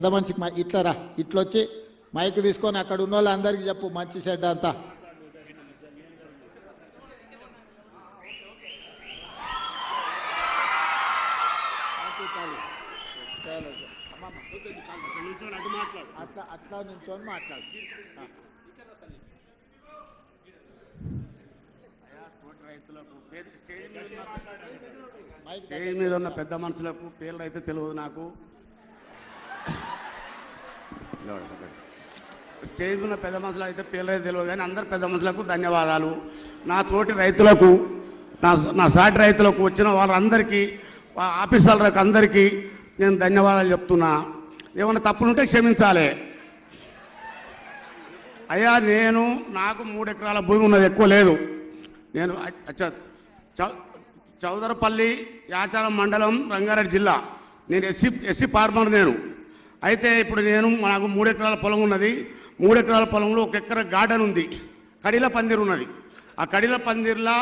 పెద్ద మనిషికి ఇట్లా రా, ఇట్లొచ్చి మైక్ తీసుకొని అక్కడ ఉన్న వాళ్ళందరికీ చెప్పు మంచి చెడ్డ అంతా. అట్లా అట్లా నుంచొని మాట్లాడు. స్టేజ్ మీద ఉన్న పెద్ద మనుషులకు పేర్లు అయితే తెలియదు నాకు. స్టేజ్ ఉన్న పెద్ద మనుషులు అయితే పేర్లు అయితే తెలియదు, కానీ అందరు పెద్ద మనుషులకు ధన్యవాదాలు. నా తోటి రైతులకు, నా సాటి రైతులకు, వచ్చిన వాళ్ళందరికీ, ఆఫీసర్లకు అందరికీ నేను ధన్యవాదాలు చెప్తున్నా. ఏమైనా తప్పులుంటే క్షమించాలి. అయ్యా, నాకు 3 ఎకరాల భూమి ఉన్నది, ఎక్కువ లేదు. నేను చౌదరపల్లి యాచారం మండలం, రంగారెడ్డి జిల్లా. నేను ఎస్సీ ఫార్మర్. అయితే ఇప్పుడు నాకు 3 ఎకరాల పొలం ఉన్నది. 3 ఎకరాల పొలంలో 1 ఎకరా గార్డెన్ ఉంది, కడిల పందిరు ఉన్నది. ఆ కడిల పందిర్లా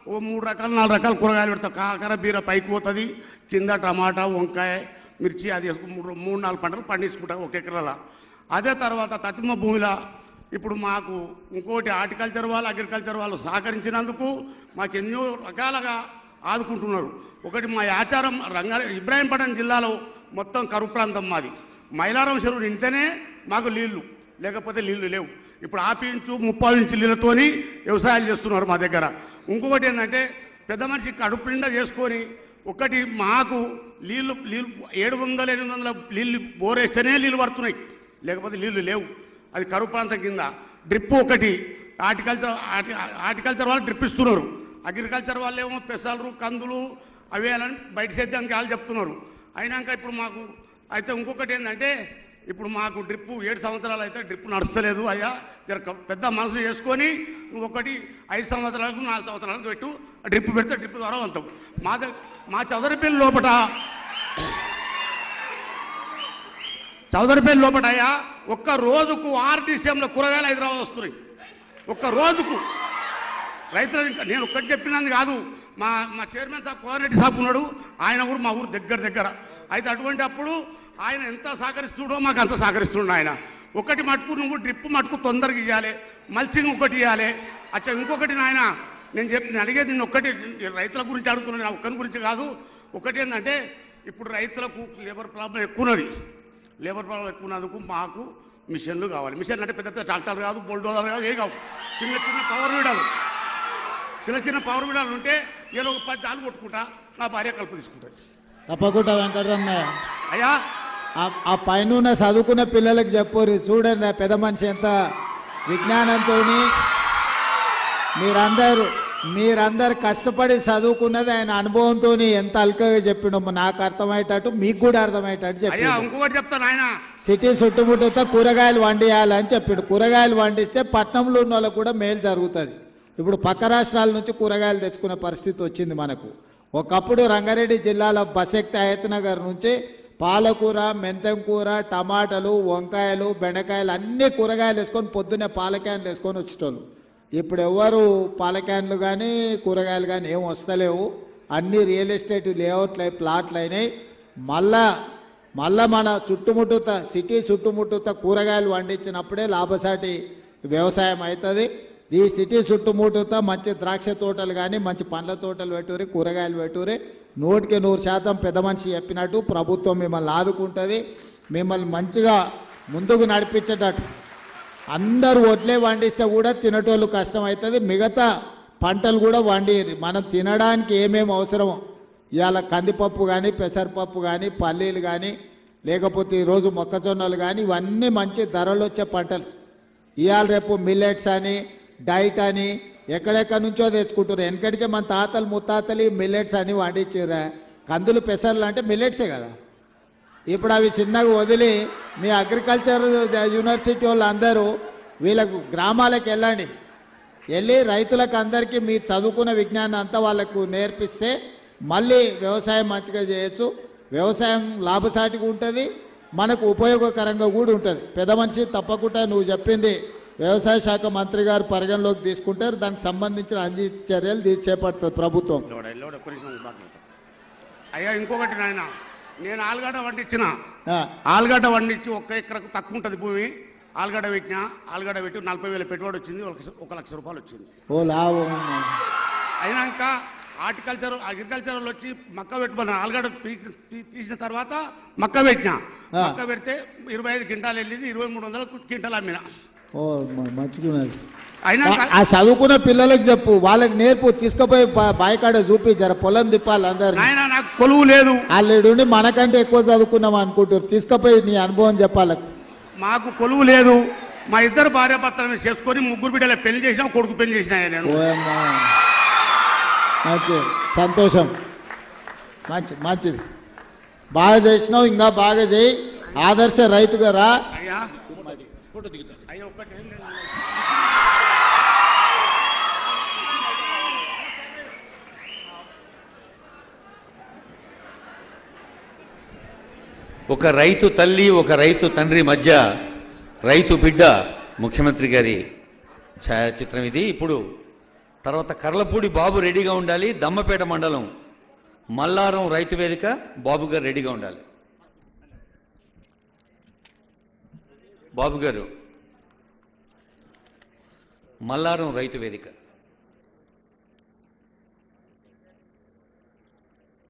ఓ 3 రకాల 4 రకాల కూరగాయలు పెడతాం. కాకర బీర పైకి పోతుంది, కింద టమాటా, వంకాయ, మిర్చి, అది 3-4 పంటలు పండించుకుంటాం 1 ఎకరాల. అదే తర్వాత తతిమ భూమిలో ఇప్పుడు మాకు ఇంకోటి హార్టికల్చర్ వాళ్ళు, అగ్రికల్చర్ వాళ్ళు సహకరించినందుకు మాకు ఎన్నో రకాలుగా ఆదుకుంటున్నారు. ఒకటి మా ఆచారం ఇబ్రాహీంపట్నం జిల్లాలో మొత్తం కరువు ప్రాంతం మాది. మైలారం చెరువు నింటేనే మాకు నీళ్లు, లేకపోతే నీళ్లు లేవు. ఇప్పుడు 1/2 ఇంచు 30 ఇంచు నీళ్ళతోని వ్యవసాయాలు చేస్తున్నారు మా దగ్గర. ఇంకొకటి ఏంటంటే పెద్ద మనిషి కడుపు నిండా చేసుకొని ఒకటి మాకు నీళ్లు 700-800 నీళ్ళు బోరేస్తేనే నీళ్ళు పడుతున్నాయి, లేకపోతే నీళ్లు లేవు. అది కరువు ప్రాంతం కింద. డ్రిప్ ఒకటి హార్టికల్చర్ వాళ్ళు డ్రిప్ ఇస్తున్నారు. అగ్రికల్చర్ వాళ్ళు ఏమో పెసలు, కందులు అవి వేయాలని బయట సేద్యానికి వాళ్ళు చెప్తున్నారు. అయినాక ఇప్పుడు మాకు అయితే ఇంకొకటి ఏంటంటే ఇప్పుడు మాకు డ్రిప్ 7 సంవత్సరాలు అయితే డ్రిప్ నడుస్తలేదు. అయ్యా, పెద్ద మనసు చేసుకొని నువ్వు ఒకటి 5 సంవత్సరాలకు 4 సంవత్సరాలకు పెట్టు, డ్రిప్ పెడితే డ్రిప్ ద్వారా వెళ్తాం. మా చౌదరిపల్లి లోపట అయ్యా, ఒక్క రోజుకు RTCMలో కూరగాయలు హైదరాబాద్ వస్తున్నాయి. ఒక్క రోజుకు రైతులు. నేను ఒక్కటి చెప్పినది కాదు, మా చైర్మన్ సాబ్ కోఆర్డినేటర్ సాబ్ ఉన్నాడు, ఆయన ఊరు మా ఊరు దగ్గర. అయితే అటువంటి అప్పుడు ఆయన ఎంత సహకరిస్తుండో మాకు అంత సహకరిస్తుండ ఆయన. ఒకటి మటుకు నువ్వు డ్రిప్ మటుకు తొందరగా ఇవ్వాలి, మల్చింగ్ ఒకటి ఇవ్వాలి. అచ్చా, ఇంకొకటి నాయన నేను అడిగేది నిన్ను ఒక్కటి, రైతుల గురించి అడుగుతున్నాను, నా ఒక్కరి గురించి కాదు. ఒకటి ఏంటంటే ఇప్పుడు రైతులకు లేబర్ ప్రాబ్లం ఎక్కువ ఉన్నది. లేబర్ ప్రాబ్లం ఎక్కువ ఉన్నందుకు మాకు మిషన్లు కావాలి. మిషన్ అంటే పెద్ద పెద్ద ట్రాక్టర్ కాదు, బుల్డోజర్ కాదు, ఏ కావు, చిన్న చిన్న పవర్ వీడాలు ఉంటే ఏదో ఒక 10 జాలు కొట్టుకుంటా నా భార్య కలుపు తీసుకుంటుంది. తప్పకుండా వెంకటరమణ అయ్యా, ఆ పైన చదువుకున్న పిల్లలకు చెప్పరు, చూడండి పెద్ద మనిషి ఎంత విజ్ఞానంతో మీరందరూ కష్టపడి చదువుకున్నది ఆయన అనుభవంతో ఎంత అల్కగా చెప్పినమ్మా. నాకు అర్థమయ్యేటట్టు మీకు కూడా అర్థమయ్యేటట్టు చెప్పి. ఇంకొకటి చెప్తాను, ఆయన సిటీ చుట్టుముట్టుతో కూరగాయలు వండియాలని చెప్పిండు. కూరగాయలు వండిస్తే పట్టణంలో ఉన్న వాళ్ళకు కూడా మేలు జరుగుతుంది. ఇప్పుడు పక్క రాష్ట్రాల నుంచి కూరగాయలు తెచ్చుకునే పరిస్థితి వచ్చింది మనకు. ఒకప్పుడు రంగారెడ్డి జిల్లాలో బసెక్తి హయత్నగర్ నుంచి పాలకూర, మెంతం కూర, టమాటాలు, వంకాయలు, బెండకాయలు అన్ని కూరగాయలు వేసుకొని పొద్దున్నే పాల క్యాన్లు వేసుకొని వచ్చేటోళ్ళు. ఇప్పుడు ఎవరు పాల క్యాన్లు కానీ కూరగాయలు కానీ ఏం వస్తలేవు. అన్ని రియల్ ఎస్టేట్ లేఅవుట్లు ప్లాట్లు అయినాయి. మళ్ళా మన చుట్టుముట్టుత సిటీ చుట్టుముట్టుత కూరగాయలు వండించినప్పుడే లాభసాటి వ్యవసాయం అవుతుంది. ఈ సిటీ చుట్టుముట్టుత మంచి ద్రాక్ష తోటలు కానీ మంచి పండ్ల తోటలు పెట్టుకుని కూరగాయలు పెట్టుకుని 100% పెద్ద మనిషి చెప్పినట్టు ప్రభుత్వం మిమ్మల్ని ఆదుకుంటుంది. మిమ్మల్ని మంచిగా ముందుకు నడిపించేటట్టు. అందరూ వడ్లే వండిస్తే కూడా తినేటోళ్ళు కష్టం అవుతుంది. మిగతా పంటలు కూడా వండి మనం తినడానికి ఏమేమి అవసరమో ఇవాళ కందిపప్పు కానీ, పెసరపప్పు కానీ, పల్లీలు కానీ, లేకపోతే ఈరోజు మొక్కజొన్నలు కానీ, ఇవన్నీ మంచి ధరలు వచ్చే పంటలు. ఇవాళ రేపు మిల్లెట్స్ అని, డైట్ అని ఎక్కడెక్కడి నుంచో తెచ్చుకుంటారు. వెనకడికే మన తాతలు ముత్తాతలు ఈ మిల్లెట్స్ అని వండించారా. కందులు పెసర్లు అంటే మిల్లెట్సే కదా. ఇప్పుడు అవి చిన్నగా వదిలి మీ అగ్రికల్చర్ యూనివర్సిటీ వాళ్ళు అందరూ వీళ్ళకు గ్రామాలకు వెళ్ళి రైతులకు అందరికీ మీ చదువుకున్న విజ్ఞానం అంతా వాళ్ళకు నేర్పిస్తే మళ్ళీ వ్యవసాయం మంచిగా చేయొచ్చు. వ్యవసాయం లాభసాటిగా ఉంటుంది, మనకు ఉపయోగకరంగా కూడా ఉంటుంది. పెద్ద మనిషి తప్పకుండా నువ్వు చెప్పింది వ్యవసాయ శాఖ మంత్రి గారు పరిగణలోకి తీసుకుంటారు. దానికి సంబంధించిన అన్ని చర్యలు చేపడుతుంది ప్రభుత్వం. అయ్యా, ఇంకొకటి నాయన, నేను ఆలుగడ్డ వండించిన ఆ, ఆలుగడ్డ వండించి 1 ఎకరకు తక్కువ ఉంటుంది భూమి. ఆలుగడ్డ పెట్టినా, ఆలుగడ్డ పెట్టి 40,000 పెట్టుబడి వచ్చింది, 1 లక్ష రూపాయలు వచ్చింది. ఓ లాభం. అయినాక అగ్రికల్చర్ వాళ్ళు వచ్చి మక్క పెట్టుకున్నారు. ఆలుగడ్డ తీసిన తర్వాత మక్క పెట్టినా. ఆ. మక్క పెడితే 25 క్వింటాలు వెళ్ళింది, 2300 క్వింటాలు అమ్మిన. ఓ మంచిగున్నది. అయినాక ఆ చదువుకున్న పిల్లలకు చెప్పు, వాళ్ళకి నేర్పు, తీసుకుపోయి బాయికాడ చూపి జర పొలం తిప్పాలి అందరు. నాయన నాకు కొలువు లేదు, వాళ్ళు మనకంటే ఎక్కువ చదువుకున్నాం అనుకుంటారు. తీసుకుపోయి నీ అనుభవం చెప్పాలి. మాకు కొలువు లేదు. మా ఇద్దరు భార్యాభర్తలను చేసుకొని 3 బిడ్డల పెళ్లి చేసినా, కొడుకు పెళ్లి చేసినా నేను. ఓయమ్మా, మంచి సంతోషం, మంచిది. బాగా చేసినావు, ఇంకా బాగా చేయి. ఆదర్శ రైతుగా రా. అయ్యా అయ్యా ఒక్కటి ఏం లేదు. ఒక రైతు తల్లి, ఒక రైతు తండ్రి మధ్య రైతు బిడ్డ ముఖ్యమంత్రి గారి ఛాయాచిత్రం ఇది. ఇప్పుడు తర్వాత కర్లపూడి బాబు రెడీగా ఉండాలి. దమ్మపేట మండలం మల్లారం రైతు వేదిక బాబు గారు రెడీగా ఉండాలి. బాబు గారు మల్లారం రైతు వేదిక.